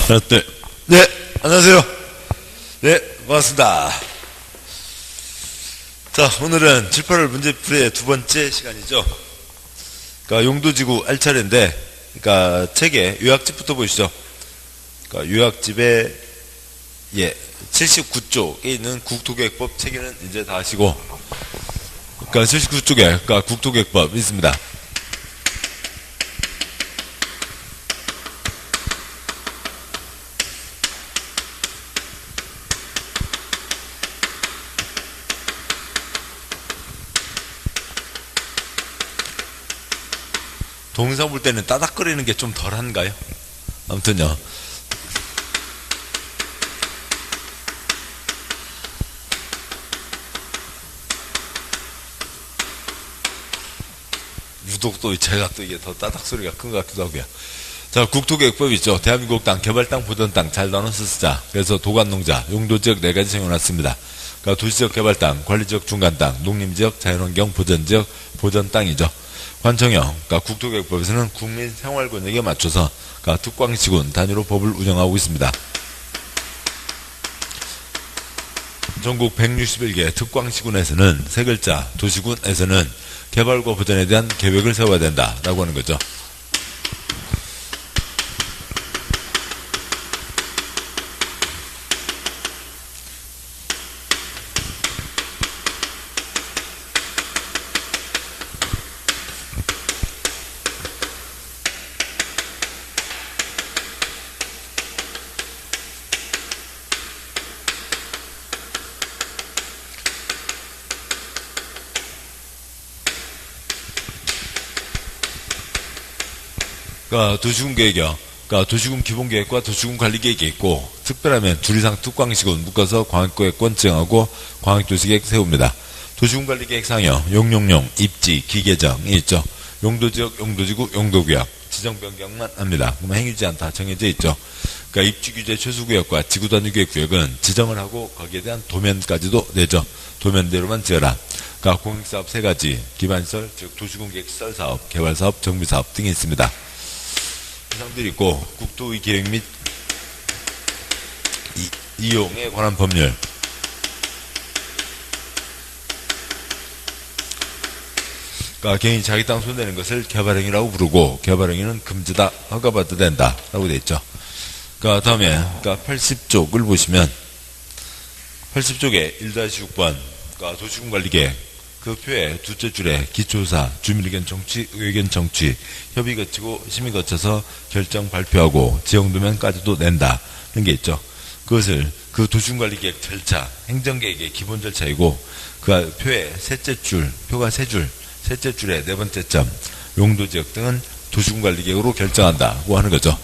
하나, 둘. 네, 안녕하세요. 네, 반갑습니다. 자, 오늘은 7, 8월 문제풀이의 두 번째 시간이죠. 그러니까 용도지구 알차례인데, 그러니까 책의 요약집부터 보시죠. 그러니까 요약집에 79쪽에 있는 국토계획법 책에는 이제 다 아시고, 그러니까 79쪽에 그러니까 국토계획법 있습니다. 동영상 볼 때는 따닥거리는 게 좀 덜한가요? 아무튼요. 유독 또 제가 또 이게 더 따닥 소리가 큰 것 같기도 하고요. 자, 국토계획법 있죠. 대한민국 땅, 개발땅, 보전땅 잘 나눠서 쓰자. 그래서 도관농자, 용도지역 4가지 정해놨습니다. 그러니까 도시지역 개발땅, 관리지역 중간땅, 농림지역, 자연환경 보전지역, 보전땅이죠. 관청형, 그러니까 국토계획법에서는 국민 생활권역에 맞춰서 그러니까 특광시군 단위로 법을 운영하고 있습니다. 전국 161개 특광시군에서는 세 글자, 도시군에서는 개발과 보전에 대한 계획을 세워야 된다라고 하는 거죠. 그러니까 도시군 계획이요. 그러니까 도시군 기본계획과 도시군 관리계획이 있고, 특별하면 둘 이상 특광시군 묶어서 광역계획권 지정하고 광역도시계획 세웁니다. 도시군 관리계획 상여, 용용용, 입지, 기계정이 있죠. 용도지역, 용도지구, 용도구역 지정 변경만 합니다. 그러면 행위지 않다 정해져 있죠. 그러니까 입지규제 최소구역과 지구단위계획구역은 지정을 하고 거기에 대한 도면까지도 내죠. 도면대로만 지어라. 그러니까 공익사업 3가지, 기반시설, 즉 도시군계획 시설사업, 개발사업, 정비사업 등이 있습니다. 사항들이 있고, 국토의 계획 및 이용에 관한 법률. 그러니까 개인이 자기 땅 손대는 것을 개발행위라고 부르고, 개발행위는 금지다, 허가받아야 된다 라고 되어 있죠. 그러니까 다음에 그러니까 80쪽을 보시면 80쪽에 1-6번 그러니까 도시군 관리계획 그 표의 두째 줄에 기초사, 주민의견 정치, 의견 정치, 협의 거치고 심의 거쳐서 결정 발표하고 지형도면까지도 낸다는 게 있죠. 그것을 그 도시군관리계획 절차, 행정계획의 기본 절차이고 그 표의 셋째 줄, 표가 세 줄, 셋째 줄의 네 번째 점, 용도지역 등은 도시군관리계획으로 결정한다고 하는 거죠.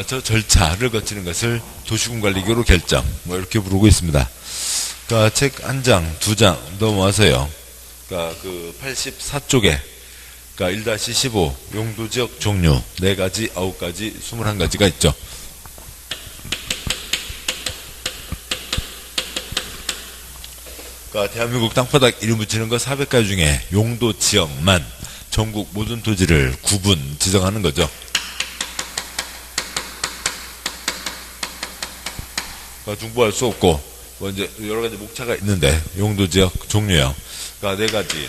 저 절차를 거치는 것을 도시군관리계획으로 결정, 이렇게 부르고 있습니다. 그러니까 책 한 장, 두 장 넘어와서요. 그러니까 그 84쪽에, 그러니까 1-15 용도지역 종류 4가지, 9가지, 21가지가 있죠. 그러니까 대한민국 땅바닥 이름 붙이는 거 400가지 중에 용도지역만 전국 모든 토지를 구분 지정하는 거죠. 중보할 수 없고, 이제 여러 가지 목차가 있는데, 용도지역 종류요. 그러니까 4가지.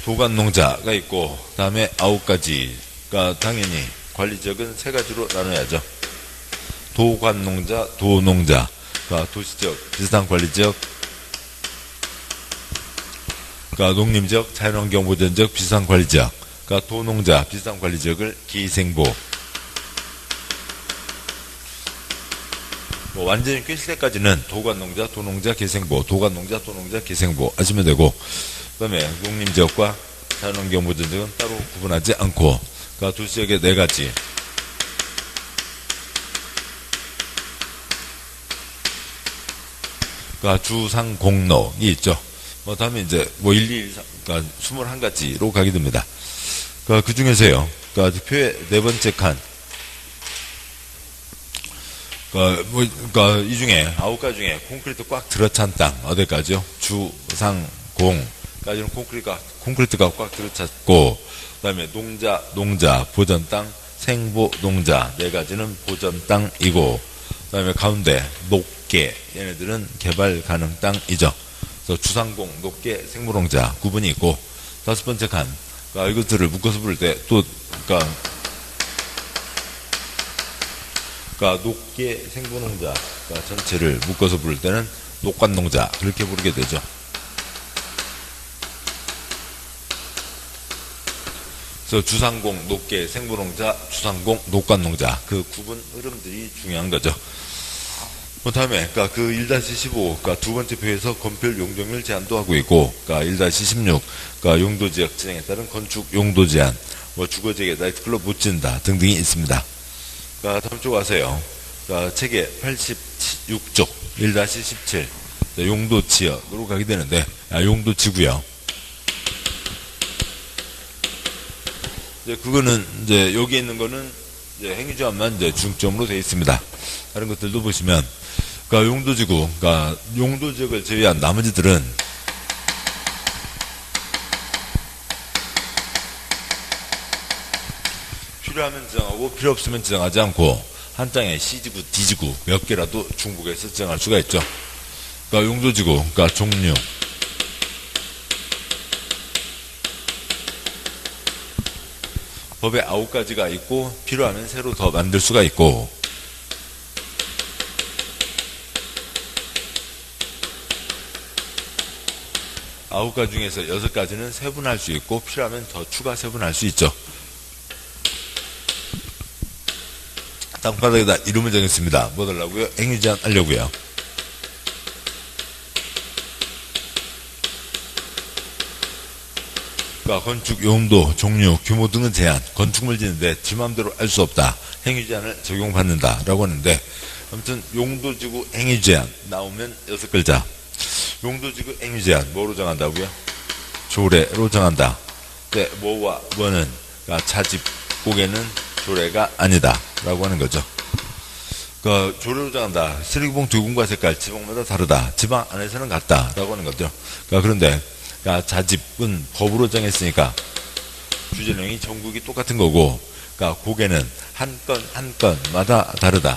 도관농자가 있고, 다음에 9가지. 그러니까 당연히 관리지역은 3가지로 나눠야죠. 도관농자, 도농자. 그러니까 도시지역, 비슷한 관리지역. 그러니까 농림지역, 자연환경보전지역, 비슷한 관리지역. 그러니까 도농자, 비슷한 관리지역을 기생보. 완전히 꿰실 때까지는 도관농자, 도농자, 기생보, 도관농자, 도농자, 기생보 하시면 되고, 그 다음에 농림지역과 자연환경보전지역은 따로 구분하지 않고, 그러니까 도시지역의 4가지. 그러니까 주상공로이 있죠. 다음에 이제 1, 2, 1, 3, 그러니까 21가지로 가게 됩니다. 그러니까 그 중에서요, 그러니까 표의 네 번째 칸, 그러니까 이 중에 9가지 중에 콘크리트 꽉 들어찬 땅 어디까지요? 주, 상, 공까지는 콘크리트가 꽉 들어찼고, 그다음에 농자, 보전 땅, 생보, 농자 네 가지는 보전 땅이고, 그다음에 가운데 녹계 얘네들은 개발 가능 땅이죠. 그래서 주상공, 녹계, 생보농자 구분이 있고, 다섯 번째 칸, 그러니까 이것들을 묶어서 부를 때 또 그러니까 녹계 생보농자 전체를 묶어서 부를 때는 녹관농자 그렇게 부르게 되죠. 그래서 주상공, 녹계, 생보농자, 주상공, 녹관농자 그 구분 흐름들이 중요한 거죠. 다음에 그러니까 그 1-15 그러니까 두 번째 표에서 건폐율 용적률 제한도 하고 있고, 그러니까 1-16 그러니까 용도지역 지정에 따른 건축 용도 제한, 주거지역에 나이트클럽 못 짓는다 등등이 있습니다. 그러니까 다음 쪽 와서요. 그러니까 책의 86쪽 1-17 용도지역으로 가게 되는데, 용도지구요. 이제 그거는 이제 여기 있는 거는 이제 행위조합만 이제 중점으로 되어 있습니다. 다른 것들도 보시면, 그러니까 용도지구, 그러니까 용도지역을 제외한 나머지들은 필요하면 지정하고 필요 없으면 지정하지 않고, 한 땅에 C지구, D지구 몇 개라도 중복해서 지정할 수가 있죠. 그러니까 용도지구, 그러니까 종류, 법에 9가지가 있고 필요하면 새로 더 만들 수가 있고, 아홉 가지 중에서 6가지는 세분할 수 있고 필요하면 더 추가 세분할 수 있죠. 땅바닥에다 이름을 정했습니다. 뭐 달라고요? 행위 제한 하려고요. 그러니까 건축 용도, 종류, 규모 등은 제한, 건축물 짓는데 지 맘대로 할 수 없다. 행위 제한을 적용받는다 라고 하는데, 아무튼 용도지구 행위 제한 나오면 6글자. 용도지구 행위 제한 뭐로 정한다고요? 조례로 정한다. 네, 뭐와 뭐는 그러니까 차집 고개는 조례가 아니다 라고 하는 거죠. 그러니까 조례로 정한다. 쓰레기봉투 유분과 색깔 지방마다 다르다. 지방 안에서는 같다 라고 하는 거죠. 그러니까 그런데 그러니까 자집은 법으로 정했으니까 규제 내용이 전국이 똑같은 거고, 그러니까 고개는 한 건 한 건마다 다르다.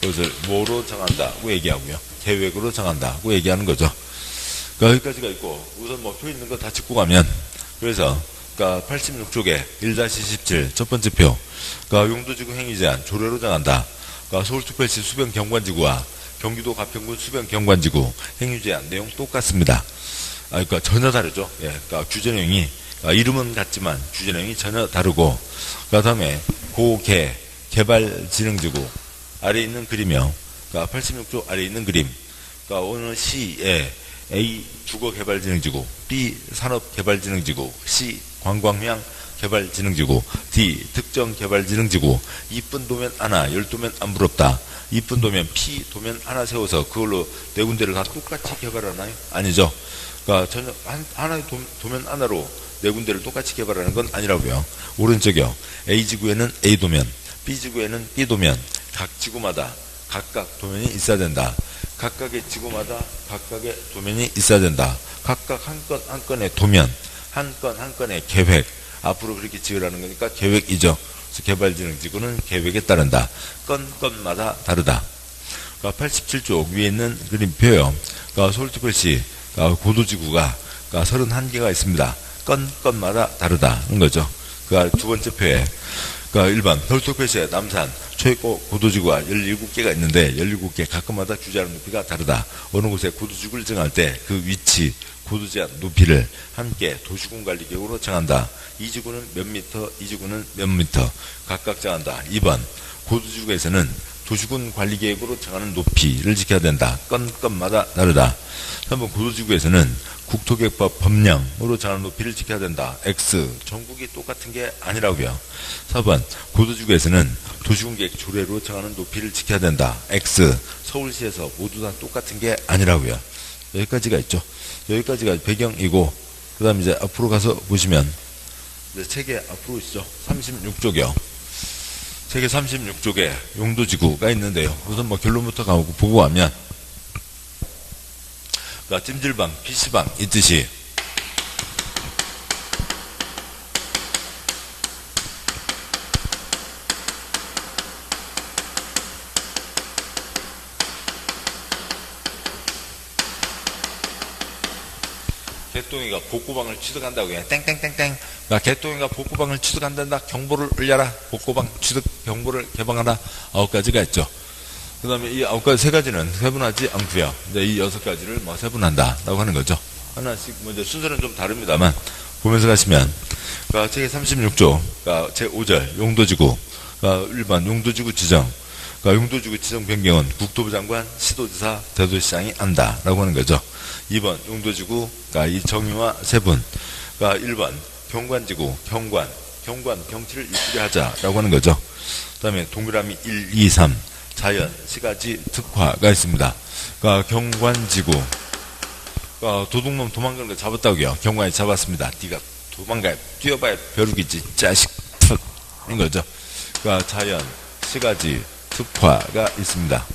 그것을 뭐로 정한다고 얘기하고요. 계획으로 정한다고 얘기하는 거죠. 그러니까 여기까지가 있고, 우선 표 있는 거 다 짚고 가면, 그래서 그러니까 86쪽에 1-17 첫 번째 표, 그러니까 용도지구 행위 제한 조례로 정한다. 그러니까 서울특별시 수변 경관지구와 경기도 가평군 수변 경관지구 행위 제한 내용 똑같습니다. 그러니까 전혀 다르죠. 예, 그러니까 규제 내용이 이름은 같지만 규제 내용이 전혀 다르고, 그 다음에 고개 개발진흥지구 아래 있는 그림이요. 그러니까 86조 아래 있는 그림. 그러니까 어느 시에 A 주거개발진흥지구, B 산업개발진흥지구, C 관광향 개발진흥지구, D 특정 개발진흥지구, 이쁜 도면 하나, 10도면 안 부럽다. 이쁜 도면 P 도면 하나 세워서 그걸로 네 군데를 다 똑같이 개발하나요? 아니죠. 그러니까 전혀 하나의 도면 하나로 네 군데를 똑같이 개발하는 건 아니라고요. 오른쪽이요. A지구에는 A도면, B지구에는 B도면, 각 지구마다 각각 도면이 있어야 된다. 각각의 지구마다 각각의 도면이 있어야 된다. 각각 한 건 한 건의 도면, 한 건 한 건의 계획, 앞으로 그렇게 지으라는 거니까 계획이죠. 그래서 개발진흥지구는 계획에 따른다. 건마다 다르다. 그러니까 87쪽 위에 있는 그림표요. 그러니까 서울특별시 고도지구가 31개가 있습니다. 건마다 다르다는 거죠. 그 두 번째 표에 그러니까 1번 서울특별시의 남산 최고 고도지구가 17개가 있는데 17개 각각마다 규제하는 높이가 다르다. 어느 곳에 고도지구를 정할 때 그 위치, 고도제한 높이를 함께 도시군관리계획으로 정한다. 이 지구는 몇 미터, 이 지구는 몇 미터 각각 정한다. 2번 고도지구에서는 도시군관리계획으로 정하는 높이를 지켜야 된다. 건마다 다르다. 3번 고도지구에서는 국토계획법 법령으로 정한 높이를 지켜야 된다. X. 전국이 똑같은 게 아니라고요. 4번 고도지구에서는 도시군계획 조례로 정하는 높이를 지켜야 된다. X. 서울시에서 모두 다 똑같은 게 아니라고요. 여기까지가 있죠. 여기까지가 배경이고 그 다음에 이제 앞으로 가서 보시면 이제 책의 앞으로 오시죠. 36쪽이요. 책의 36쪽에 용도지구가 있는데요. 우선 뭐 결론부터 가고 보고 가면 찜질방, PC방 있듯이 개똥이가 복고방을 취득한다고 그냥 땡땡땡땡. 개똥이가 복고방을 취득한다. 경보를 울려라. 복고방 취득 경보를 개방하라. 9가지가 있죠. 그 다음에 이 9가지, 3가지는 세분하지 않고요. 이제 이 6가지를 뭐 세분한다라고 하는 거죠. 하나씩 먼저 순서는 좀 다릅니다만 보면서 가시면 책의 36조 제5절 용도지구 1번 용도지구 지정 용도지구 지정 변경은 국토부 장관, 시도지사, 대도시장이 한다라고 하는 거죠. 2번 용도지구 이 정의와 세분 1번 경관지구 경치를 이쁘게 하자라고 하는 거죠. 그 다음에 동그라미 1, 2, 3 자연, 시가지, 특화가 있습니다. 경관지구 도둑놈 도망가는 거 잡았다고요. 경관이 잡았습니다. 네가 도망가야 뛰어봐야 벼룩이지 자식 툭 이런 거죠. 자연, 시가지, 특화가 있습니다.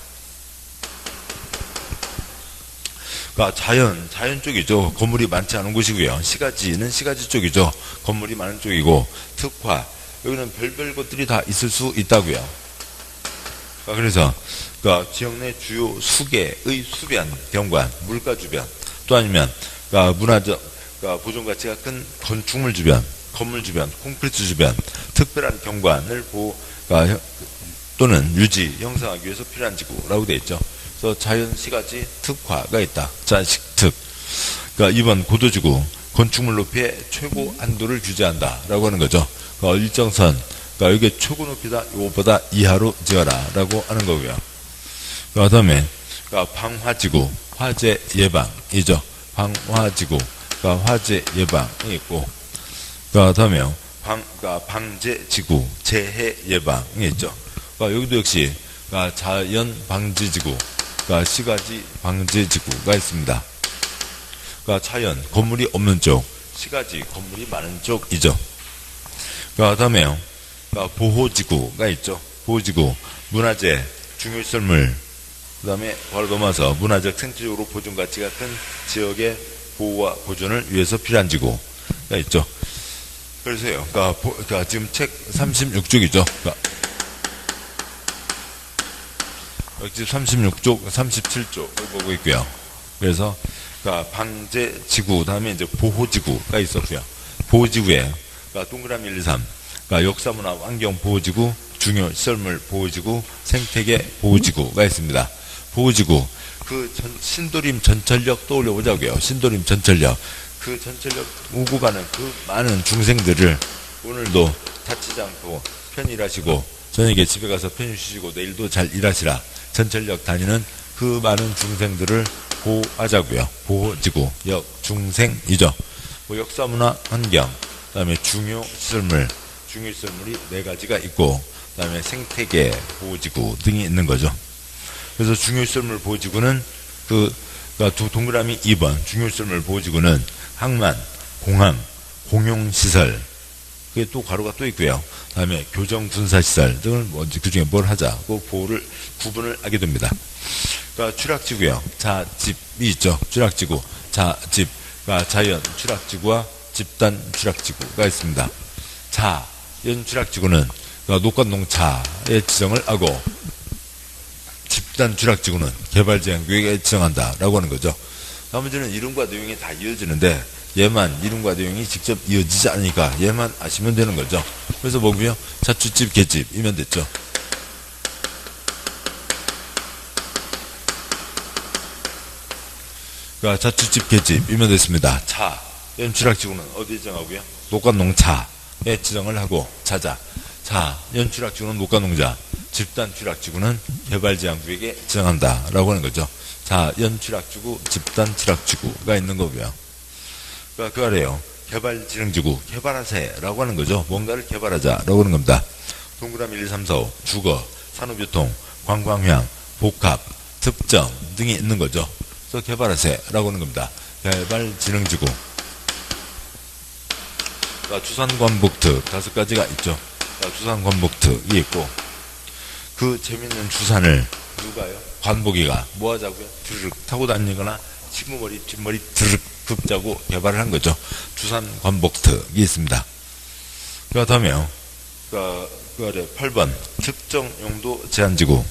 자연 쪽이죠. 건물이 많지 않은 곳이고요. 시가지는 시가지 쪽이죠. 건물이 많은 쪽이고 특화 여기는 별별 것들이 다 있을 수 있다고요. 그래서 지역 내 주요 수계의 수변, 경관, 물가 주변 또 아니면 문화적 보존 가치가 큰 건축물 주변, 건물 주변, 콘크리트 주변 특별한 경관을 또는 유지, 형성하기 위해서 필요한 지구라고 되어 있죠. 그래서 자연, 시가지, 특화가 있다. 자식특. 2번 고도지구 건축물 높이의 최고 한도를 규제한다라고 하는 거죠. 일정선 이게 최고 높이다. 이것보다 이하로 지어라 라고 하는 거고요. 그 다음에 방화지구 화재 예방이죠. 방화지구 화재 예방이 있고 그 다음에 방제지구 재해 예방이 있죠. 여기도 역시 자연 방지지구 시가지 방지지구가 있습니다. 자연 건물이 없는 쪽, 시가지 건물이 많은 쪽이죠. 그 다음에 보호지구가 있죠. 보호지구 문화재 중요시설물 그 다음에 바로 넘어서 문화적 생태적으로 보존 가치가 큰 지역의 보호와 보존을 위해서 필요한 지구가 있죠. 그래서요. 지금 책 36쪽이죠. 여기 36쪽, 37쪽을 보고 있고요. 그래서 방제지구 다음에 이제 보호지구가 있었고요. 보호지구에 동그라미 1, 2, 3 역사문화 환경보호지구, 중요시설물 보호지구, 생태계 보호지구가 있습니다. 보호지구 신도림 전철역 떠올려 보자고요. 신도림 전철역 전철역 오고 가는 많은 중생들을 오늘도 다치지 않고 편히 일하시고 저녁에 집에 가서 편히 쉬시고 내일도 잘 일하시라. 전철역 다니는 많은 중생들을 보호하자고요. 보호지구 중생이죠. 역사문화 환경 그 다음에 중요시설물이 4가지가 있고 그 다음에 생태계 보호지구 등이 있는 거죠. 그래서 중요시설물 보호지구는 동그라미 2번 중요시설물 보호지구는 항만, 공항, 공용시설 그게 또 가로가 또 있고요. 그 다음에 교정군사시설 등을 그 중에 뭘 하자고 보호를 구분을 하게 됩니다. 추락지구요. 자집이 있죠. 추락지구, 자집, 자연 추락지구와 집단 추락지구가 있습니다. 자연 추락지구는 녹관농차에 지정을 하고 집단 추락지구는 개발제한구역에 지정한다라고 하는 거죠. 나머지는 이름과 내용이 다 이어지는데 얘만 이름과 내용이 직접 이어지지 않으니까 얘만 아시면 되는 거죠. 그래서 뭐고요? 자취집, 개집이면 됐죠. 자취집, 개집이면 됐습니다. 자연 추락지구는 어디에 지정하고요? 녹관농차에 지정을 하고 자연 추락지구는 녹관농자, 집단 취락지구는 개발지향구역에 지정한다라고 하는 거죠. 자연 취락지구, 집단 취락지구가 있는 거고요. 그러니까 그 아래요. 개발지능지구, 개발하세라고 하는 거죠. 뭔가를 개발하자라고 하는 겁니다. 동그라미 1, 2, 3, 4, 5, 주거, 산업유통, 관광향, 복합, 특정 등이 있는 거죠. 그래서 개발하세라고 하는 겁니다. 개발지능지구. 그러니까 주산관복특 5가지가 있죠. 그러니까 주산관복특이 있고, 그 재밌는 주산을 누가요? 관복이가 뭐 하자고요? 드르륵 타고 다니거나 친구머리 뒷머리 드르륵 긁자고 개발을 한 거죠. 주산관복특이 있습니다. 그 다음에요. 그 아래 8번 특정 용도 제한지구.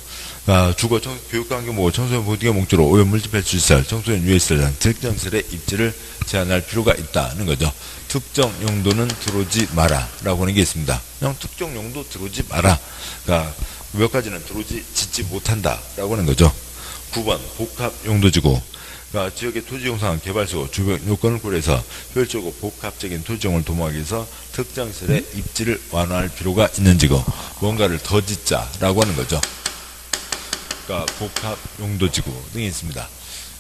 주거, 교육환경보호, 청소년 보호등의 목적으로 오염물질 배출시설, 청소년 유해시설 등 특정 시설의 입지를 제한할 필요가 있다는 거죠. 특정 용도는 들어오지 마라 라고 하는 게 있습니다. 그냥 특정 용도 들어오지 마라. 그러니까 몇 가지는 들어오지 짓지 못한다 라고 하는 거죠. 9번 복합 용도지구. 그러니까 지역의 토지 용상 개발소 주변 요건을 고려해서 효율적으로 복합적인 토지용을 도모하기 위해서 특정 시설의 입지를 완화할 필요가 있는 지구. 뭔가를 더 짓자라고 하는 거죠. 그러니까 복합 용도지구 등이 있습니다.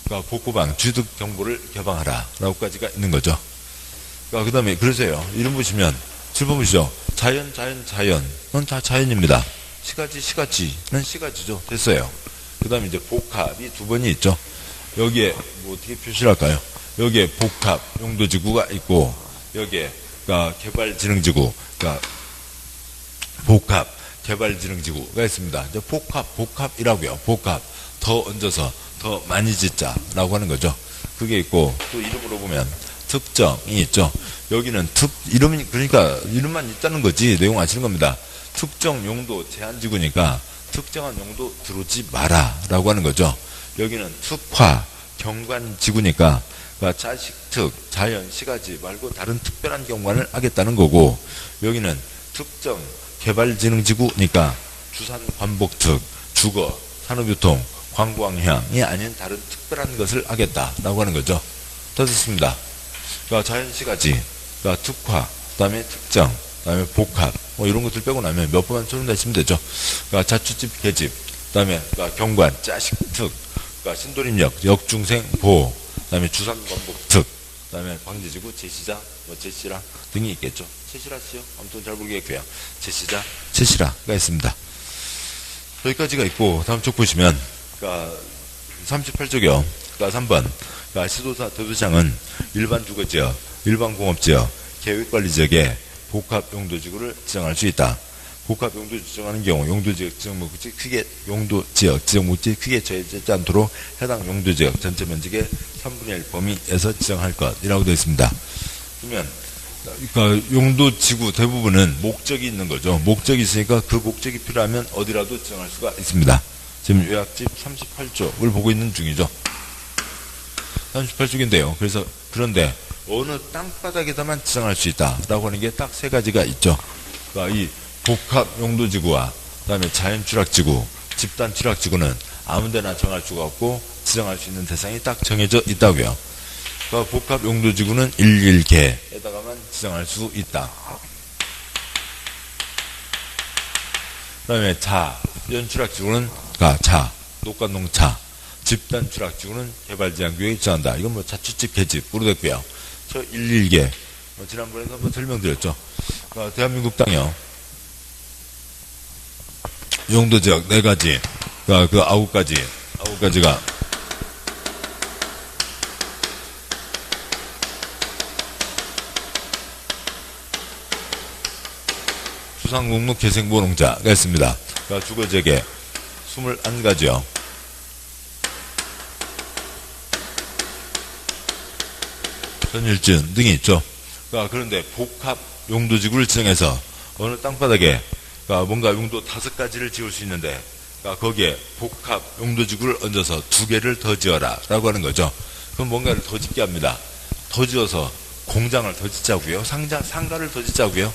그러니까 복구방 취득 정보를 개방하라 라고까지가 있는 거죠. 그러니까 그 다음에 그러세요. 이름 보시면 7번 보시죠. 자연은 다 자연입니다. 시가지는 시가지죠. 됐어요. 그 다음에 이제 복합이 2번이 있죠. 여기에 뭐 어떻게 표시를 할까요? 여기에 복합 용도지구가 있고, 여기에 그러니까 개발지능지구, 그러니까 복합 개발지능지구가 있습니다. 이제 복합이라고요. 복합 더 얹어서 더 많이 짓자라고 하는 거죠. 그게 있고, 또 이름으로 보면 특정이 있죠. 여기는 그러니까 이름만 있다는 거지 내용 아시는 겁니다. 특정 용도 제한지구니까 특정한 용도 들어오지 마라라고 하는 거죠. 여기는 특화 경관지구니까 자식특 자연 시가지 말고 다른 특별한 경관을 하겠다는 거고, 여기는 특정 개발지능지구니까 주산관복특 주거 산업유통 관광향이 아닌 다른 특별한 것을 하겠다라고 하는 거죠. 다 됐습니다. 그러니까 자연시가지, 그러니까 특화, 그 다음에 특정, 그 다음에 복합, 뭐 이런 것들 빼고 나면 몇 번만 처리하시면 되죠. 그러니까 자축집, 계집, 그 다음에 그러니까 경관, 자식특, 그러니까 신도림역, 역중생, 보호, 그 다음에 주산관복특, 그 다음에 광제지구, 제시자, 뭐 제시라 등이 있겠죠. 제시라시요? 아무튼 잘 모르겠고요. 제시자, 제시라가 있습니다. 여기까지가 있고, 다음 쪽 보시면, 그러니까 38쪽이요. 그러니까 3번. 그러니까 시도사, 대도시장은 일반 주거지역, 일반 공업지역, 계획관리지역에 복합용도지구를 지정할 수 있다. 복합용도 지정하는 경우 용도지역 지정목지 크게 용도지역 지정목지 크게 저해지지 않도록 해당 용도지역 전체 면적의 3분의 1 범위에서 지정할 것이라고 되어 있습니다. 그러면 그러니까 용도지구 대부분은 목적이 있는 거죠. 목적이 있으니까 그 목적이 필요하면 어디라도 지정할 수가 있습니다. 지금 요약집 38쪽을 보고 있는 중이죠. 38쪽인데요. 그런데 어느 땅바닥에다만 지정할 수 있다라고 하는 게 딱 3가지가 있죠. 그러니까 이 복합 용도지구와 그다음에 자연취락지구, 집단취락지구는 아무데나 정할 수가 없고 지정할 수 있는 대상이 딱 정해져 있다고요. 그러니까 복합 용도지구는 11개에다가만 지정할 수 있다. 그다음에 자연취락지구는 녹간농차, 집단취락지구는 개발지향구역에 지정한다. 이건 뭐 자축집, 계집으로 됐고요. 저 11개 지난번에도 한번 설명드렸죠. 그러니까 대한민국 땅이요. 용도지역 4가지, 그 9가지가 수상공록 개생보농자가 있습니다. 그러니까 주거지역에 21가지요. 전일지은 등이 있죠. 그러니까 그런데 복합 용도지구를 지정해서 어느 땅바닥에 그러니까 뭔가 용도 5가지를 지을 수 있는데, 그러니까 거기에 복합 용도지구를 얹어서 2개를 더 지어라 라고 하는 거죠. 그럼 뭔가를 더 짓게 합니다. 더 지어서 공장을 더 짓자고요. 상가를 더 짓자고요.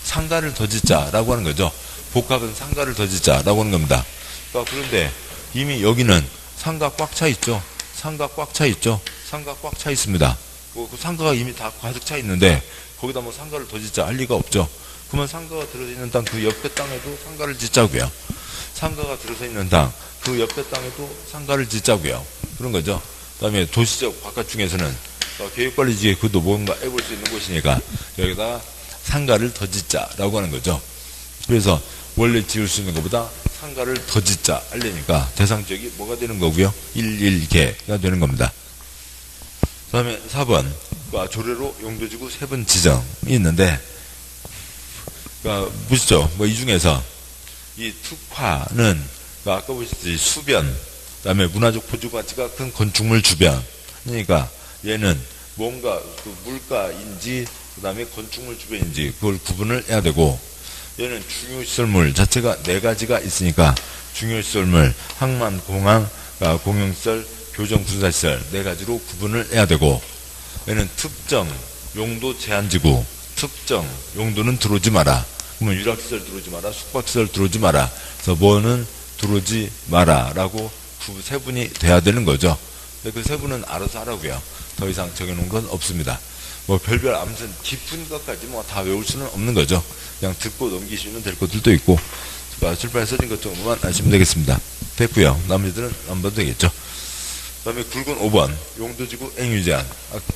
상가를 더 짓자라고 하는 거죠. 복합은 상가를 더 짓자라고 하는 겁니다. 그러니까 그런데 이미 여기는 상가 꽉 차 있죠. 상가 꽉 차 있습니다. 그 상가가 이미 다 가득 차 있는데 거기다 뭐 상가를 더 짓자 할 리가 없죠. 그러면 상가가 들어있는 땅 그 옆에 땅에도 상가를 짓자고요. 상가가 들어서 있는 땅 그 옆에 땅에도 상가를 짓자고요. 그런 거죠. 그다음에 도시적 바깥 중에서는 계획관리지에 그도 뭔가 해볼 수 있는 곳이니까 여기다가 상가를 더 짓자라고 하는 거죠. 그래서 원래 지을 수 있는 것보다 상가를 더 짓자 하려니까 대상 지역이 뭐가 되는 거고요? 11개가 되는 겁니다. 그 다음에 4번 조례로 용도지구 세분 지정이 있는데 보시죠. 이 중에서 이 특화는 아까 보셨듯이 수변, 그 다음에 문화적 보조 가치가 큰 건축물 주변. 그러니까 얘는 뭔가 그 물가인지, 그 다음에 건축물 주변인지 그걸 구분을 해야 되고, 얘는 중요시설물 자체가 4가지가 있으니까 중요시설물, 항만, 공항, 공용시설, 교정군사시설 4가지로 구분을 해야 되고, 얘는 특정 용도 제한지구, 특정 용도는 들어오지 마라. 그러면 유락시설 들어오지 마라, 숙박시설 들어오지 마라. 그래서 뭐는 들어오지 마라 라고 세분이 돼야 되는 거죠. 그 세분은 알아서 하라고요. 더 이상 정해놓은 건 없습니다. 별별 아무튼 깊은 것까지 다 외울 수는 없는 거죠. 그냥 듣고 넘기시면 될 것들도 있고, 출판에 써진 것 정도만 아시면 되겠습니다. 됐고요. 나머지들은 안 봐도 되겠죠. 그 다음에 굵은 5번 용도지구 행위제한.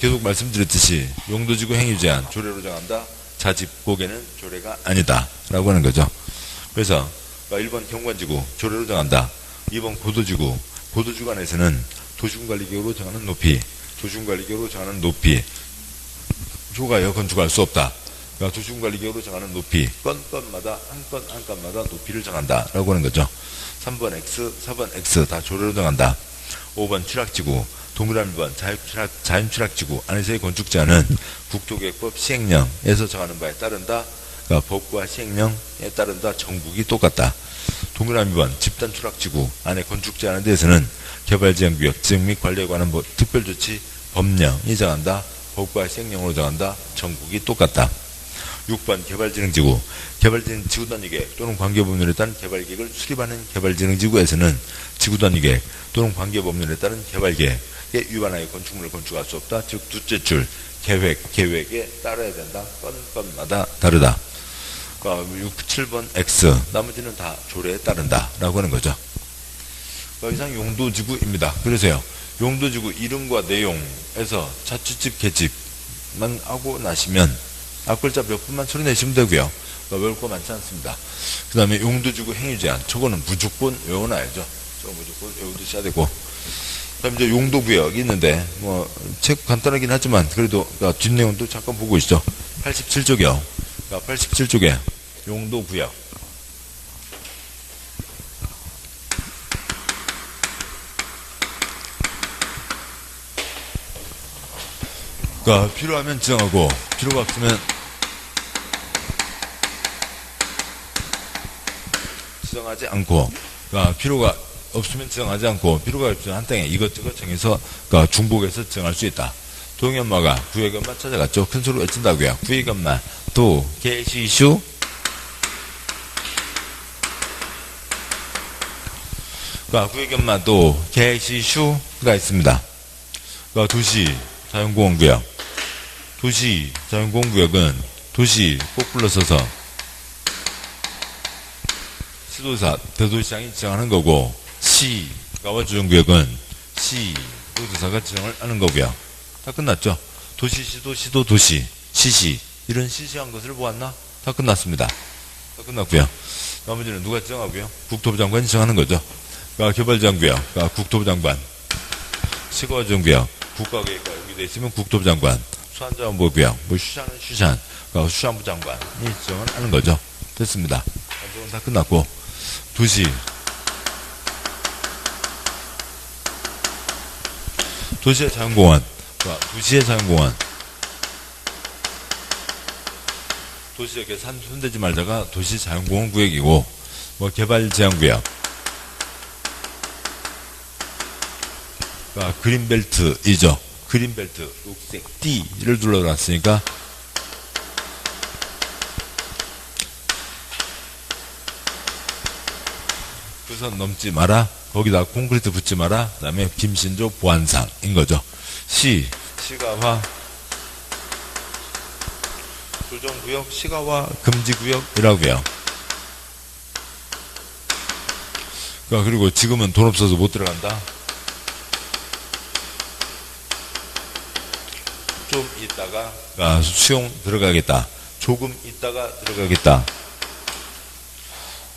계속 말씀드렸듯이 용도지구 행위제한 조례로 정한다. 자집고개는 조례가 아니다 라고 하는 거죠. 그래서 1번 경관지구 조례로 정한다. 2번 고도지구, 고도지구 안에서는 도시군관리계획으로 정하는 높이, 도시군관리계획으로 정하는 높이 초과하여 건축할 수 없다. 그러니까 도시군관리계획으로 정하는 높이, 건마다 한 건마다 높이를 정한다 라고 하는 거죠. 3번 X, 4번 X 다 조례로 정한다. 5번 취락지구, 동그라미 1번 자연취락지구 안에서의 건축 제한은 국토계획법 시행령에서 정하는 바에 따른다. 그러니까 법과 시행령에 따른다. 정국이 똑같다. 동그라미 2번 집단취락지구 안에 건축 제한에 대해서는 개발지형구역 지정 및 관리에 관한 특별조치 법령이 정한다. 법과 시행령으로 정한다. 정국이 똑같다. 6번 개발진흥지구, 개발진흥지구단위계획 또는 관계법률에 따른 개발계획을 수립하는 개발진흥지구에서는 지구단위계획 또는 관계법률에 따른 개발계획에 위반하여 건축물을 건축할 수 없다. 즉 둘째 줄 계획에 따라야 된다. 건마다 다르다. 6, 7번 X 나머지는 다 조례에 따른다 라고 하는 거죠. 이상 용도지구입니다. 그래서요, 용도지구 이름과 내용에서 자취집 개집만 하고 나시면 앞글자 몇 분만 처리내시면 되고요. 외울 거 많지 않습니다. 그 다음에 용도지구 행위제한, 저거는 무조건 외워놔야죠. 저거 무조건 외우셔야 되고, 그 다음에 이제 용도구역이 있는데 책 간단하긴 하지만 그래도 뒷내용도 잠깐 보고 있죠. 87쪽이요. 87쪽에 용도구역. 필요하면 지정하고 필요가 없으면 지정하지 않고, 필요가 없으면 지정하지 않고 필요가 없으면 한 땅에 이것저것 정해서 중복해서 지정할 수 있다. 동현마가 구획 엄마 찾아갔죠. 큰 소리로 외친다고요. 구획 엄마 도 계시슈. 구획 엄마 도 계시슈가 있습니다. 도시 자연공원구역. 도시 자연공원구역은 도시 꼭 불러서서 시도사 대도시장이 지정하는 거고, 시가와 조정구역은 시도지사가 지정을 하는 거고요. 다 끝났죠. 도시, 시도, 시도, 도시, 시시 이런 시시한 것을 보았나? 다 끝났습니다. 다 끝났고요. 나머지는 누가 지정하고요? 국토부 장관이 지정하는 거죠. 개발지향구역, 국토부 장관. 시가지정구역, 국가계획과 연계되어 있으면 국토부 장관. 수안자원부구역, 수산은 수산, 수산부 장관이 지정을 하는 거죠. 됐습니다. 이건 다 끝났고, 도시. 도시의 자연공원. 도시의 자연공원. 도시에 손대지 말자가 도시 자연공원 구역이고, 개발제한구역. 그린벨트이죠. 그린벨트, 녹색 D를 둘러놨으니까, 그 선 넘지 마라. 거기다 콘크리트 붙지 마라. 그 다음에 김신조 보안상인 거죠. 시가화 조정구역, 시가와 금지구역이라고요. 그리고 지금은 돈 없어서 못 들어간다. 좀 있다가 수용 들어가겠다. 조금 있다가 들어가겠다.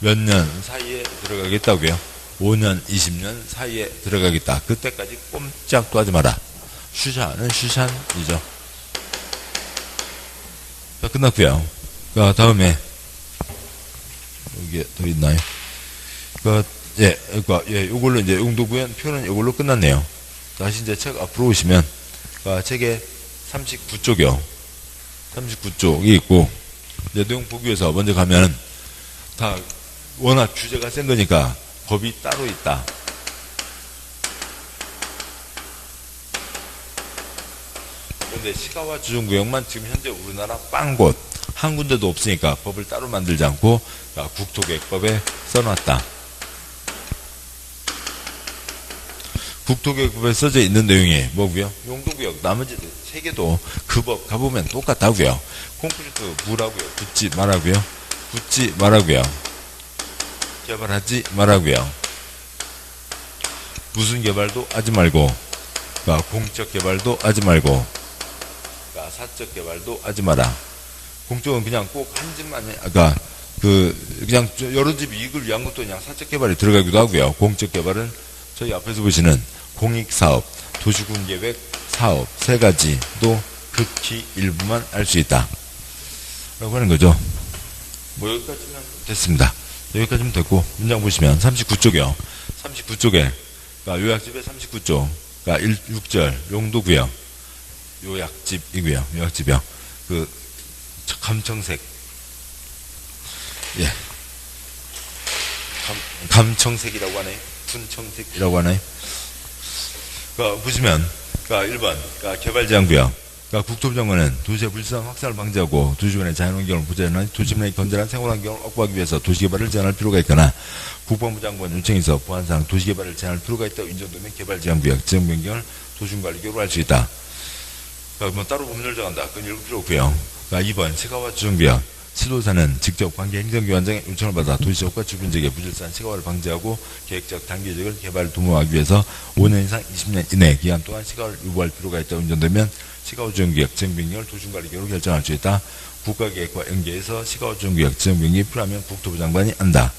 몇 년 사이에 들어가겠다고요. 5년, 20년 사이에 들어가겠다. 그때까지 꼼짝도 하지 마라. 슈샨은 슈샨이죠. 자, 끝났고요. 다음에 여기 더 있나요? 요걸로 이제 용도구현 표는 요걸로 끝났네요. 다시 이제 책 앞으로 오시면 책에 39쪽이요. 39쪽이 있고, 이제 내용 보기 위해서 먼저 가면 다 워낙 주제가 센 거니까 법이 따로 있다. 그런데 시가와 조정구역만 지금 현재 우리나라 빵 곳 한 군데도 없으니까 법을 따로 만들지 않고 국토계획법에 써놨다. 국토계획법에 써져 있는 내용이 뭐고요? 용도구역 나머지 세 개도 그 법 가보면 똑같다고요. 콘크리트 부라고요. 붙지 말라고요. 붙지 말라고요. 개발하지 말라고요. 무슨 개발도 하지 말고, 공적 개발도 하지 말고, 사적 개발도 하지 마라. 공적은 그냥 꼭 한 집만, 그냥 여러 집 이익을 위한 것도 그냥 사적 개발에 들어가기도 하고요. 공적 개발은 저희 앞에서 보시는 공익사업, 도시군계획 사업 세 가지도 극히 일부만 할 수 있다. 라고 하는 거죠. 뭐 여기까지면 됐습니다. 여기까지면 됐고, 문장 보시면 39쪽이요. 39쪽에, 요약집의 39쪽, 6절, 용도구역, 요약집이고요. 요약집이요. 감청색. 예. 감청색이라고 하나요? 분청색이라고 하나요? 보시면, 1번, 개발제한구역. 국토부 장관은 도시의 불상 확산을 방지하고 도시군의 자연환경을 보존하는 도시민의 건전한 생활환경을 확보하기 위해서 도시개발을 제한할 필요가 있거나 국방부 장관 요청에서 보안상 도시개발을 제한할 필요가 있다고 인정되면 개발제한구역, 지역변경을 도시군관리구역으로 할 수 있다. 뭐 따로 법률 정한다. 그건 읽을 필요 없고요. 2번, 시가와 조정구역. 시도사는 직접 관계 행정기관장의 요청을 받아 도시적과 주변 지역의 부질산 시가화를 방지하고 계획적 단계적을 개발을 도모하기 위해서 5년 이상 20년 이내 기간 동안 시가화를 유보할 필요가 있다고 인정되면 시가화 조정구역, 지역변경을 도시군관리구역으로 결정할 수 있다. 국가계획과 연계해서 시가화 조정구역, 지역변경이 필요하면 국토부 장관이 한다.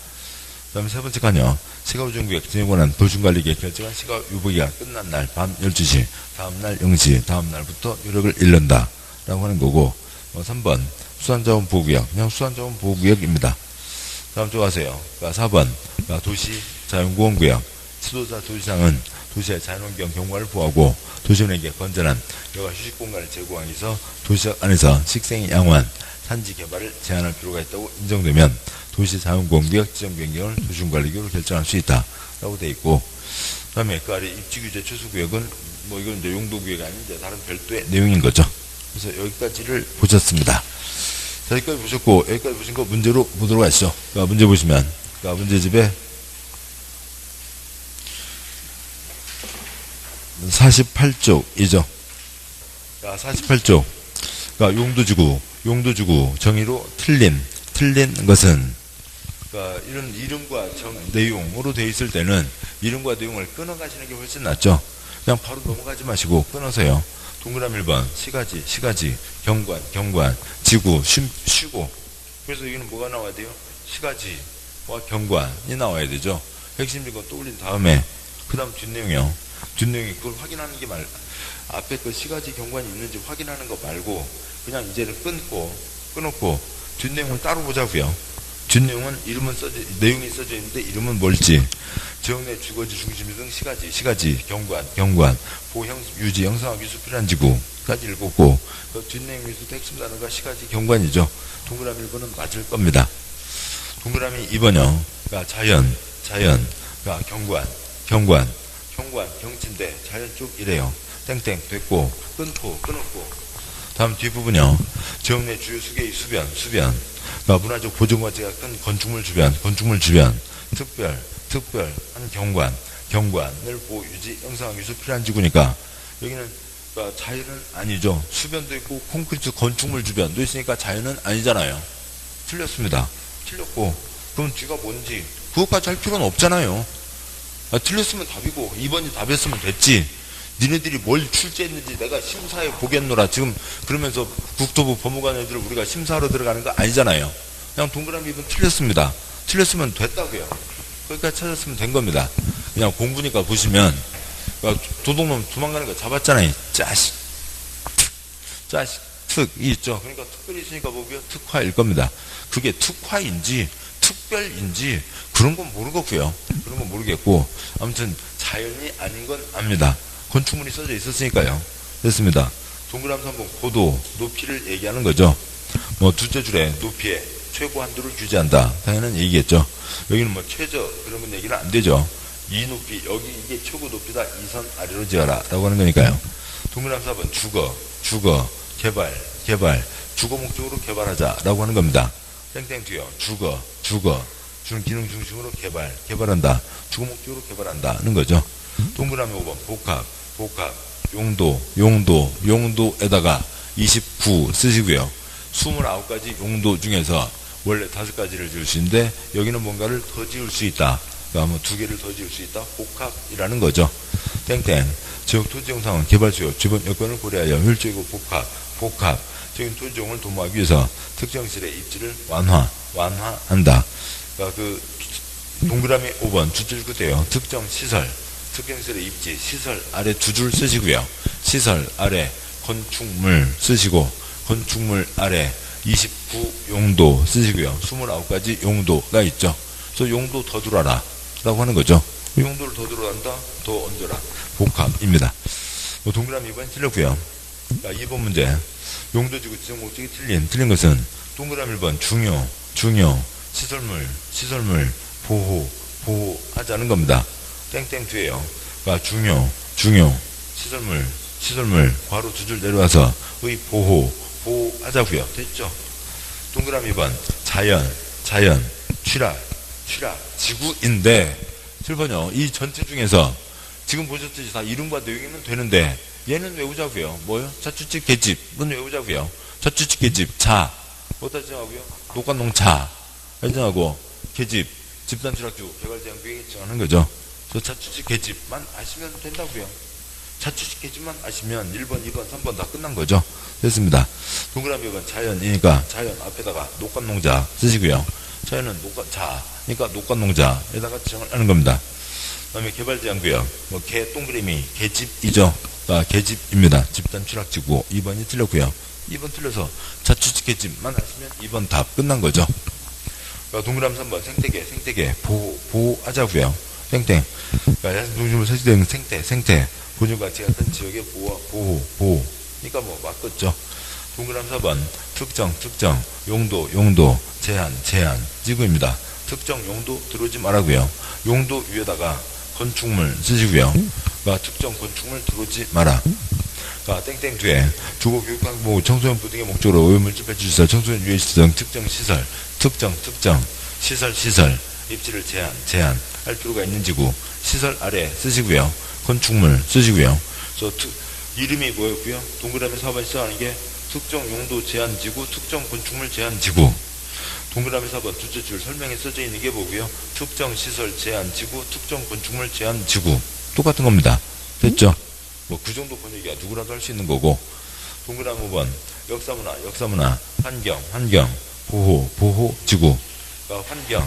그 다음에 세 번째 칸이요. 시가화 조정구역, 지역관한 도시군관리계획 결정한 시가화 유보기간 끝난 날 밤 12시, 다음날 0시, 다음날부터 효력을 잃는다. 라고 하는 거고, 3번. 수산자원보호구역, 그냥 수산자원보호구역입니다. 다음 쪽 가세요. 4번, 도시자연공원구역. 지도자 도시장은 도시의 자연환경 경관을 보호하고 도시민에게 건전한 여가 휴식공간을 제공하기 위해서 도시적 안에서 식생 양호한 산지 개발을 제한할 필요가 있다고 인정되면 도시자연공원구역 지정변경을 도시군관리구역으로 결정할 수 있다. 라고 되어 있고, 그 다음에 그 아래 입지규제 최소구역은 뭐 이건 이제 용도구역이 아닌 이제 다른 별도의 내용인 거죠. 그래서 여기까지를 보셨습니다. 자, 여기까지 보셨고, 여기까지 보신 거 문제로 보도록 하시죠. 문제 보시면, 문제집에 48쪽이죠. 48쪽. 용도주구, 정의로 틀린 것은, 이런 이름과 내용으로 되어 있을 때는 이름과 내용을 끊어가시는 게 훨씬 낫죠. 그냥 바로 넘어가지 마시고 끊어서요. 동그라미 1번, 시가지, 경관, 지구, 쉬고. 그래서 여기는 뭐가 나와야 돼요? 시가지와 경관이 나와야 되죠. 핵심 이거 떠올린 다음에, 그 다음 뒷내용이요. 뒷내용이 그걸 확인하는 게 앞에 그 시가지, 경관이 있는지 확인하는 거 말고, 그냥 이제는 끊고, 뒷내용을 따로 보자고요. 뒷내용은 내용이 써져 있는데 이름은 뭘지, 지역 내 주거지 중심 등 시가지, 경관, 보형, 유지, 형성하기 위해서 필요한 지구까지 읽었고, 그 뒷내용에서 핵심 단어가 시가지, 경관이죠. 동그라미 1번은 맞을 겁니다. 동그라미 2번요. 자연, 경관, 경치인데 자연 쪽 이래요. 땡땡 됐고, 끊고. 다음 뒷부분이요. 지역 내 주요 수계의 수변. 문화적 보존가치가 큰 건축물 주변, 특별한 경관을 보호, 유지, 형성하기 위해서 필요한 지구니까, 여기는 그러니까 자연은 아니죠. 수변도 있고 콘크리트 건축물 주변도 있으니까 자연은 아니잖아요. 틀렸습니다. 틀렸고 그럼 뒤가 뭔지 그것까지 할 필요는 없잖아요. 틀렸으면 답이고 2번이 답이었으면 됐지. 니네들이 뭘 출제했는지 내가 심사해 보겠노라. 지금 그러면서 국토부 법무관 애들 우리가 심사하러 들어가는 거 아니잖아요. 그냥 동그라미 2번 틀렸습니다. 틀렸으면 됐다고요. 거기까지 찾았으면 된 겁니다. 그냥 공부니까 보시면 도둑놈 도망가는 거 잡았잖아요. 짜식 특이 있죠. 그러니까 특별히 있으니까 뭐고요? 특화일 겁니다. 그게 특화인지 특별인지 그런 건 모르겠고요. 그런 건 모르겠고 아무튼 자연이 아닌 건 압니다. 건축물이 써져 있었으니까요. 됐습니다. 동그라미 3번 고도, 높이를 얘기하는 거죠. 뭐 둘째 줄에 높이에 최고 한도를 규제한다. 당연한 얘기겠죠. 여기는 뭐 최저 그런 건 얘기는 안 되죠. 이 높이, 여기 이게 최고 높이다. 이 선 아래로 지어라. 라고 하는 거니까요. 동그라미 4번 주거, 개발, 주거 목적으로 개발하자. 라고 하는 겁니다. 땡땡 뒤요. 주거, 주는 기능 중심으로 개발한다. 주거 목적으로 개발한다는 거죠. 동그라미 5번 복합, 용도에다가 29 쓰시고요. 29가지 용도 중에서 원래 5가지를 지을 수 있는데 여기는 뭔가를 더 지을 수 있다. 그러니까 뭐 2개를 더 지을 수 있다. 복합이라는 거죠. 땡땡. 지역 토지 영상은 개발 수요, 주변 여건을 고려하여 효율적이고 복합적인 토지용을 도모하기 위해서 특정 시의 입지를 완화한다. 그러니까 그 동그라미 5번 두 줄 끝에요. 특정 시설의 입지, 시설 아래 2줄 쓰시고요. 시설 아래 건축물 쓰시고 건축물 아래 29 용도 쓰시고요. 29가지 용도가 있죠. 그래서 용도 더 들어라 라고 하는 거죠. 용도를 더 들어간다, 더 얹어라. 복합입니다. 뭐 동그라미 2번 틀렸고요. 자, 2번 문제. 용도지구 지정 목적이 틀린 것은 동그라미 1번 중요, 시설물, 보호하자는 겁니다. 땡땡 뒤에요. 그러니까 중요, 시설물, 괄호 2줄 내려와서 의 보호하자고요. 됐죠? 동그라미 2번 자연, 취락, 지구인데 7번요. 이 전체 중에서 지금 보셨듯이 다 이름과 내용이면 되는데 얘는 외우자고요. 뭐요? 자취집 계집은 외우자고요. 자취집 계집 뭐다 지정하고요? 녹관농차 지정하고 계집 집단 취락주 개발제한구역에 지정하는 거죠. 그래서 자취집 계집만 아시면 된다고요. 자취집 계집만 아시면 1번, 2번, 3번 다 끝난 거죠. 됐습니다. 동그라미 2번 자연이니까 자연 앞에다가 녹관농자 쓰시고요. 자연은 그러니까 녹관농자에다가 지정을 하는 겁니다. 그 다음에 개발제한구역 뭐 동그라미 계집이죠. 계집입니다. 집단 취락지구 2번이 틀렸고요. 2번 틀려서 자취집 계집만 하시면 2번 답 끝난 거죠. 동그라미 3번 생태계 보호하자고요. 땡땡. 야생 중심으로 설치된 생태 본연 가치 같은 지역의 보호. 그러니까 뭐 맞겠죠. 동그라미 4번 특정 용도 제한 지구입니다. 특정 용도 들어오지 말라고요. 용도 위에다가 건축물 쓰시고요. 특정 건축물 들어오지 마라. 땡땡 뒤에 주거 교육학부 청소년 부등의 목적으로 오염물질 배출 시설, 청소년 유해 시설 등 특정 시설 입지를 제한할 필요가 있는 지구 시설 아래 쓰시고요. 건축물 쓰시고요. 그래서 이름이 뭐였고요? 동그라미 4번 시작하는 게 특정 용도 제한 지구, 특정 건축물 제한 지구. 동그라미 4번 둘째 줄 설명에 써져 있는 게 뭐고요? 특정 시설 제한 지구, 특정 건축물 제한 지구. 똑같은 겁니다. 됐죠? 뭐 그 정도 번역이야 누구라도 할 수 있는 거고. 동그라미 5번 역사문화 환경 보호 지구. 환경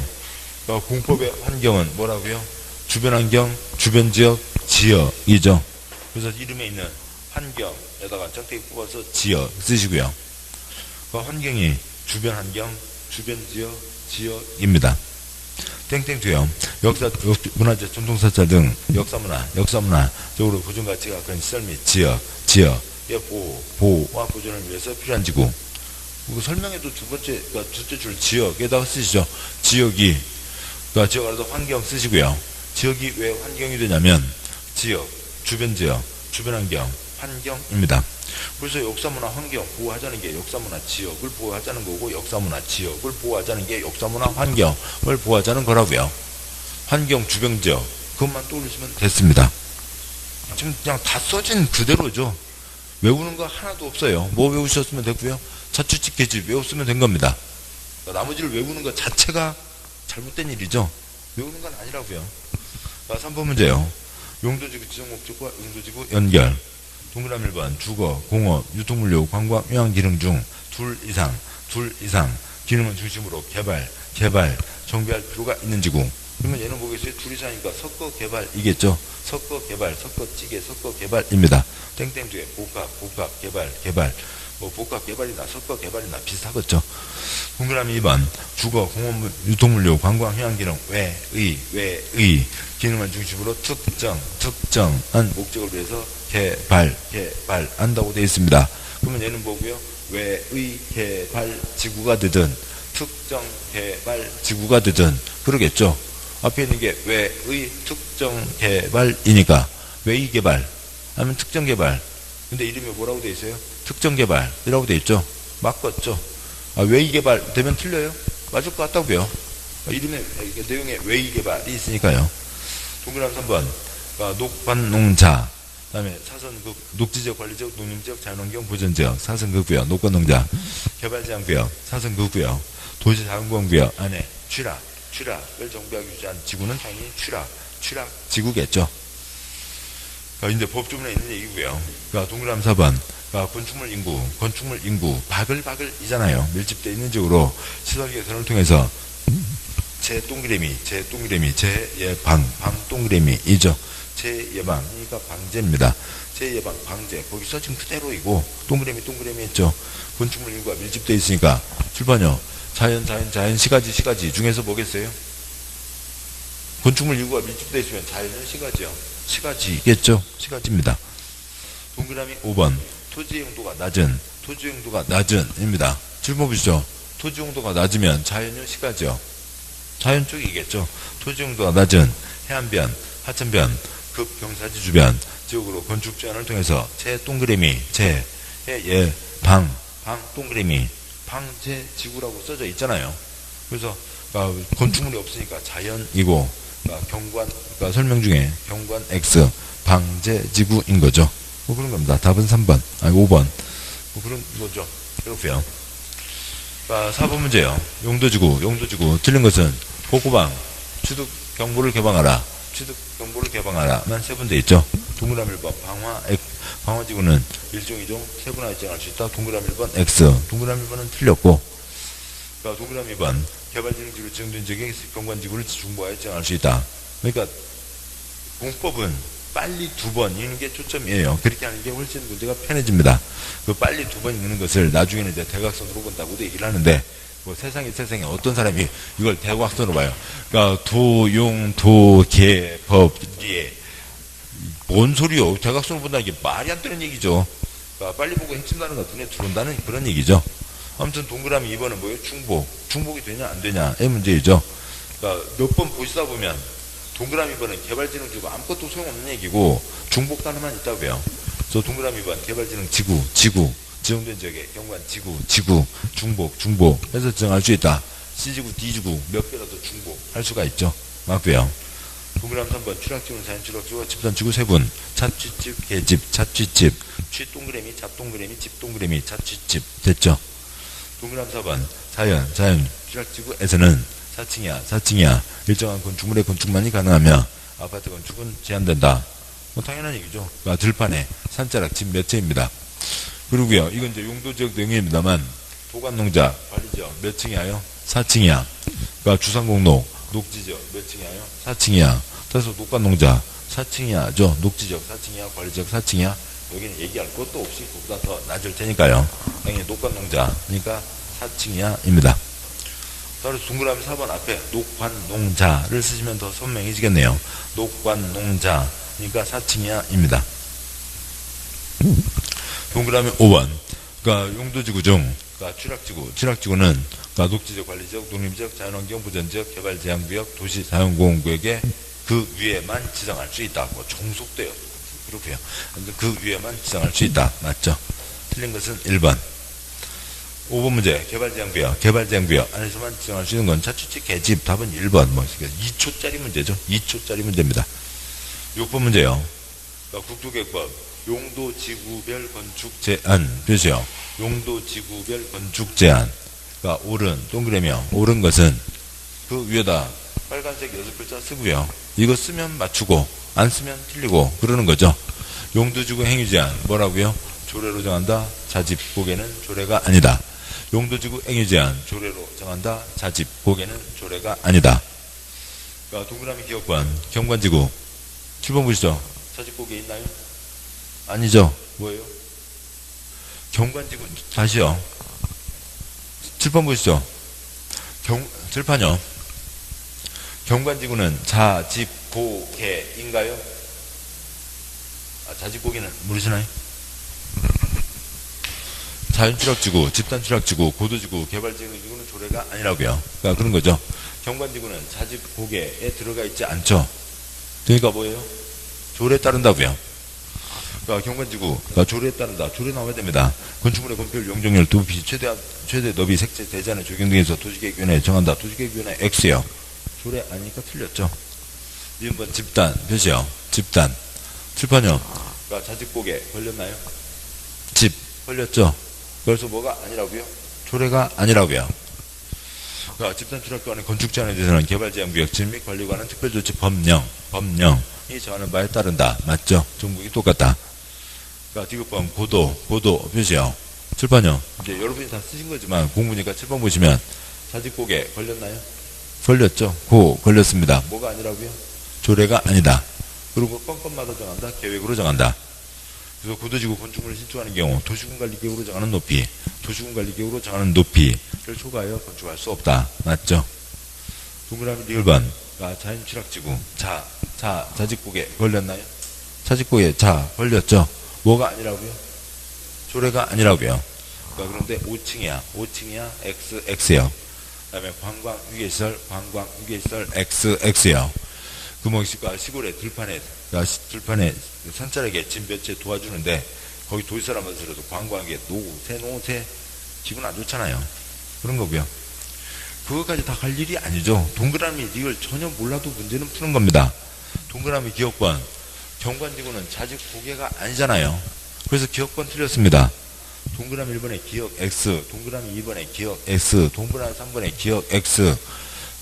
공법의 환경은 뭐라고요? 주변 환경, 주변 지역이죠. 그래서 이름에 있는 환경에다가 짝대기 뽑아서 지역 쓰시고요. 환경이 주변 환경, 주변 지역입니다. 땡땡 뒤에요. 문화재, 전통사찰 등 역사문화적으로 보존가치가 큰 시설 및 지역의 보호와 보존을 위해서 필요한 지구. 그리고 설명에도 둘째 줄 지역에다가 쓰시죠. 지역이, 지역 알아서 환경 쓰시고요. 지역이 왜 환경이 되냐면, 주변 환경입니다. 그래서 역사문화 환경 보호하자는 게 역사문화 지역을 보호하자는 거고, 역사문화 지역을 보호하자는 게 역사문화 환경을 보호하자는 거라고요. 환경 주변 지역 그것만 떠올리시면 됐습니다. 지금 그냥 다 써진 그대로죠. 외우는 거 하나도 없어요. 뭐 외우셨으면 됐고요. 자취집 계집 외웠으면 된 겁니다. 나머지를 외우는 것 자체가 잘못된 일이죠. 외우는 건 아니라고요. 3번 문제요. 용도지구 지정목적과 용도지구 연결. 동그라미 1번 주거, 공업, 유통물류, 관광, 휴양기능 중 둘 이상 기능을 중심으로 개발, 정비할 필요가 있는 지구. 그러면 얘는 뭐겠어요? 둘 이상이니까 섞어 개발이겠죠. 섞어 개발, 섞어 찌개, 섞어 개발입니다. 땡땡 뒤에 복합, 개발. 뭐 복합 개발이나 섞어 개발이나 비슷하겠죠. 동그라미 2번 주거, 공업, 유통물류, 관광, 휴양기능 외의 기능을 중심으로 특정한 목적을 위해서 개발한다고 되어 있습니다. 그러면 얘는 뭐고요? 외의 개발 지구가 되든 특정 개발 지구가 되든 그러겠죠. 앞에 있는 게 외의 특정 개발이니까 외의 개발 하면 특정 개발. 근데 이름이 뭐라고 되어 있어요? 특정 개발이라고 되어 있죠. 맞겠죠. 외의 개발 되면 틀려요? 맞을 것 같다고요. 이름에 내용에 외의 개발이 있으니까요. 동그라미 3번 녹반농자, 그 다음에 사선국, 녹지적, 관리적, 농림지역, 자연환경 보전지역, 사선국구역, 녹반농자, 개발제한구역, 사선국구역, 도시자연공원구역 안에 취락을 정비하기 위한 지구는 당연히 취락지구겠죠. 이제 법조문에 있는 얘기고요. 동그라미 4번 건축물 인구 바글바글이잖아요. 밀집되어 있는 지역으로 시설 개선을 통해서 재동그라미, 방동그라미이죠. 재예방, 그러니까 방제입니다. 재예방, 방제. 거기서 지금 그대로이고, 동그라미 했죠. 건축물 인구가 밀집되어 있으니까, 7번요. 자연, 시가지 중에서 뭐겠어요? 건축물 인구가 밀집되어 있으면 자연은 시가지겠죠. 시가지입니다. 동그라미 5번. 토지 용도가 낮은입니다. 질문 보시죠. 토지 용도가 낮으면 자연은 시가지요. 자연 쪽이겠죠. 토지 용도가 낮은 해안변, 하천변, 급경사지 주변 지역으로 건축 제한을 통해서 재동그라미, 방동그라미, 방제지구라고 써져 있잖아요. 그래서 건축물이 없으니까 자연이고, 설명 중에 경관 X, 방제지구인 거죠. 뭐 그런 겁니다. 답은 3번, 5번. 뭐 그런 거죠. 그렇고요. 4번 문제요. 용도지구. 틀린 것은 복구방, 취득 경보를 개방하라. 만 세 번 돼 있죠. 동그라미 1번 방화지구는 1종, 2종, 세분화 입장할 수 있다. 동그라미 1번 X. 동그라미 1번은 틀렸고, 동그라미 2번 개발진흥지구로 지정된 지역의 경관지구를 중부하여 지정할 수 있다. 그러니까 공법은 빨리 2번 읽는 게 초점이에요. 그렇게 하는 게 훨씬 문제가 편해집니다. 빨리 2번 읽는 것을 나중에는 이제 대각선으로 본다고도 얘기를 하는데, 뭐 세상에 어떤 사람이 이걸 대각선으로 봐요. 도개법리에 뭔 소리요? 대각선으로 본다는 게 말이 안 되는 얘기죠. 빨리 보고 핵심 단어가 눈에 들어온다는 그런 얘기죠. 아무튼 동그라미 2번은 뭐예요? 중복이 되냐 안 되냐의 문제이죠. 몇 번 보시다 보면 동그라미 2번은 개발진흥지구 아무것도 소용없는 얘기고 중복 단어만 있다고요. 그래서 동그라미 2번 개발진흥 지구 지정된 지역의 경관 지구 중복 해서 지정할 수 있다. C지구 D지구 몇 개라도 중복할 수가 있죠. 맞고요. 동그라미 3번 취락지구는 자연취락지구와 집산지구 세분, 자취집 개집 자취집, 취동그라미 잡동그라미 집동그라미 자취집 됐죠. 동그라미 4번 자연 취락지구에서는 4층이야 일정한 건축물의 건축만이 가능하며 아파트 건축은 제한된다. 뭐 당연한 얘기죠. 들판에 산자락 집 몇 채입니다. 그리고요, 이건 이제 용도지역 내용입니다만, 도관농자, 관리지역 몇 층이야요? 4층이야. 주상공록, 녹지지역 몇 층이야요? 4층이야. 그래서 녹관농자 4층이야죠. 녹지지역 4층이야, 관리지역 4층이야. 여기는 얘기할 것도 없이 그보다 더 낮을 테니까요. 당연히 녹관농자, 그러니까 4층이야입니다. 따라서 동그라미 4번 앞에 녹관농자를 쓰시면 더 선명해지겠네요. 녹관농자, 그러니까 4층이야입니다. 동그라미 5번. 용도지구 중, 취락지구는, 녹지적, 관리지역, 농림지역, 자연환경, 보전지역, 개발제한구역, 도시자연공원구역에 그 위에만 지정할 수 있다. 뭐, 종속돼요. 그렇고요. 그 위에만 지정할 수 있다. 맞죠? 틀린 것은 1번. 5번 문제. 개발제한구역 안에서만 지정할 수 있는 건 자취집, 개집. 답은 1번. 뭐, 2초짜리 문제죠. 2초짜리 문제입니다. 6번 문제요. 국토계획법. 용도 지구별 건축 제한 표시요. 용도 지구별 건축 제한. 그러니까 옳은 동그라미요. 옳은 것은 그 위에다 빨간색 6글자 쓰고요. 이거 쓰면 맞추고 안 쓰면 틀리고 그러는 거죠. 용도 지구 행위 제한 뭐라고요? 조례로 정한다. 자집 고개는 조례가 아니다. 용도 지구 행위 제한 조례로 정한다. 자집 고개는 조례가 아니다. 그러니까 동그라미 기업관 경관지구 7번 보시죠. 자집 고개 있나요? 아니죠. 뭐예요? 경관지구 다시요. 7번 보시죠. 들판요. 경관지구는 자집 고개인가요? 자집 고개는 모르시나요? 자연취락지구, 집단취락지구, 고도지구, 개발지구는 조례가 아니라고요. 그러니까 그런 거죠. 경관지구는 자집 고개에 들어가 있지 않죠. 그러니까 뭐예요? 조례에 따른다고요. 그러니까 경관지구가 조례에 따른다. 조례 나와야 됩니다. 건축물의 건폐율, 용적률, 두피, 최대 너비, 색채, 대자는 적용 등에서 도시계획위원회에 정한다. 도시계획위원회 X요. 조례 아니니까 틀렸죠. 2번 집단, 표시요. 집단. 7번요. 그러니까 자집 고개 걸렸나요? 집 걸렸죠. 그래서 뭐가 아니라고요? 조례가 아니라고요. 그러니까 집단 추락권의 건축 제한에 대해서는 개발제한구역 진입 관리 관한 특별조치 법령이 정하는 바에 따른다. 맞죠? 전국이 똑같다. 그러니까 디귿번 고도 표시요. 7번요. 이제 여러분이 다 쓰신 거지만 공부니까 7번 보시면 자집 고개 걸렸나요? 걸렸죠. 걸렸습니다. 뭐가 아니라고요? 조례가 아니다. 그리고 건건마다 정한다. 계획으로 정한다. 그래서 고도지구 건축물을 신축하는 경우 도시군관리계획으로 정하는 높이, 도시군관리계획으로 정하는 높이를 초과하여 건축할 수 없다. 맞죠? 동그라미 리을번 자연취락지구 자집고개 걸렸나요? 자집고개 걸렸죠? 뭐가 아니라고요? 조례가 아니라고요. 그러니까 그런데 5층이야 X요. 그 다음에 관광유계시설 X요. 금호시가 시골에 들판에 산자락에 집 몇 채 도와주는데 거기 도시 사람들도 관광하게 노새 기분 안 좋잖아요. 그런 거고요. 그것까지 다 갈 일이 아니죠. 동그라미 이걸 전혀 몰라도 문제는 푸는 겁니다. 동그라미 기업권 경관지구는 자집 고개가 아니잖아요. 그래서 기업권 틀렸습니다. 동그라미 1번에 기억 X, 동그라미 2번에 기억 X, 동그라미 3번에 기억 X.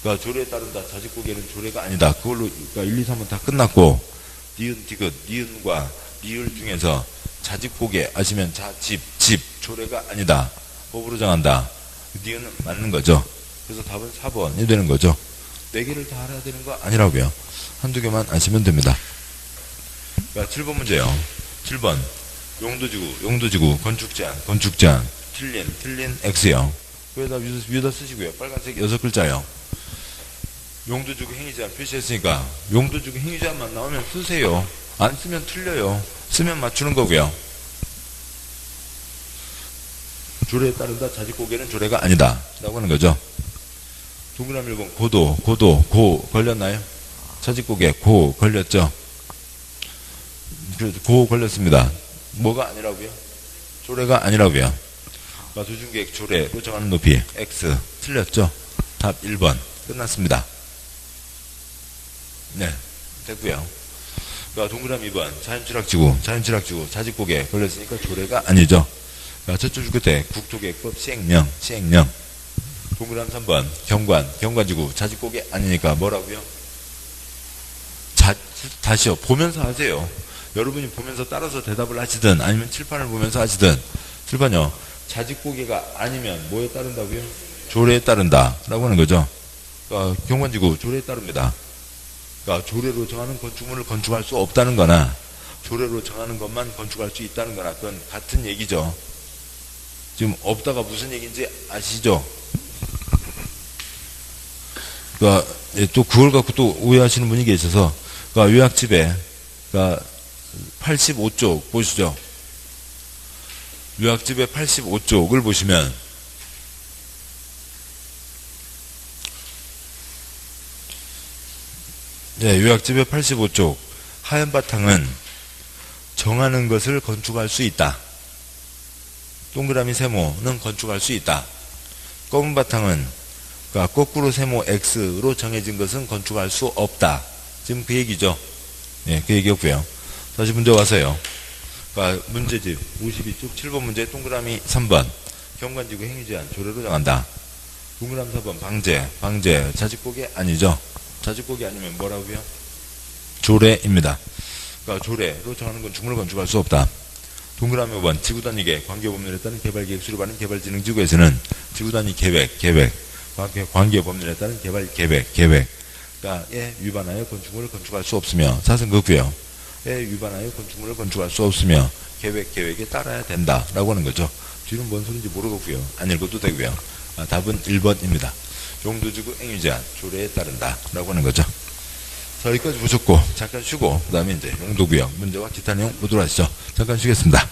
그러니까 조례에 따른다. 자집 고개는 조례가 아니다. 그걸로 그러니까 1, 2, 3은 다 끝났고 니은, 디귿, 니은과 리을 중에서 자집 고개 아시면 집 조례가 아니다. 법으로 정한다. 니은은 맞는 거죠. 그래서 답은 4번이 되는 거죠. 4개를 다 알아야 되는 거 아니라고요. 한두 개만 아시면 됩니다. 그러니까 7번 문제요. 7번 용도지구 건축제한 틀린 X요. 위에다 쓰시고요. 빨간색 6글자요. 용도지구 행위제한 표시했으니까 용도지구 행위제한만 나오면 쓰세요. 안 쓰면 틀려요. 쓰면 맞추는 거고요. 조례에 따른다. 자집고개는 조례가 아니다 라고 하는 거죠. 동그라미 1번 고 걸렸나요? 자집고개 고 걸렸죠. 고 걸렸습니다. 뭐가 아니라고요? 조례가 아니라고요. 도중계획 조례로 정하는 높이 X 틀렸죠. 답 1번 끝났습니다. 네, 됐고요. 동그라미 2번 자연취락지구 자집고개 걸렸으니까 조례가 아니죠. 첫째 줄 끝에 국토계획법 시행령 동그라미 3번 경관지구 자집고개 아니니까 뭐라고요? 다시요. 보면서 하세요. 여러분이 보면서 따라서 대답을 하시든 아니면 칠판을 보면서 하시든 7번요. 자집고개가 아니면 뭐에 따른다고요? 조례에 따른다 라고 하는 거죠. 경관지구 조례에 따릅니다. 조례로 정하는 건축물을 건축할 수 없다는 거나 조례로 정하는 것만 건축할 수 있다는 거나 그건 같은 얘기죠. 지금 없다가 무슨 얘기인지 아시죠? 또 그걸 갖고 또 오해하시는 분이 계셔서 요약집에 85쪽 보시죠. 요약집의 85쪽을 보시면 요약집의 85쪽 하얀 바탕은 정하는 것을 건축할 수 있다. 동그라미 세모는 건축할 수 있다. 검은 바탕은 거꾸로 세모 X로 정해진 것은 건축할 수 없다. 지금 그 얘기죠. 그 얘기였고요. 다시 문제 와서요. 그러니까 문제집 52쪽 7번 문제 동그라미 3번. 경관지구 행위제한 조례로 정한다. 동그라미 4번 방제. 자직곡이 아니죠. 자직곡이 아니면 뭐라고요? 조례입니다. 그러니까 조례로 정하는 건 중물을 건축할 수 없다. 동그라미 5번 지구단위계 관계법률에 따른 개발계획 수립하는 개발진흥지구에서는 지구단위 계획 관계법률에 따른 개발계획에 위반하여 건축물을 건축할 수 없으며 4선 그고요. 위반하여 건축물을 건축할 수 없으며 계획에 따라야 된다라고 하는 거죠. 뒤는 뭔 소리인지 모르겠고요. 안 읽어도 되고요. 답은 1번입니다. 용도지구 행위제한 조례에 따른다라고 하는 거죠. 자, 여기까지 보셨고 잠깐 쉬고 그 다음에 이제 용도구역 문제와 기타 내용 보도록 하시죠. 잠깐 쉬겠습니다.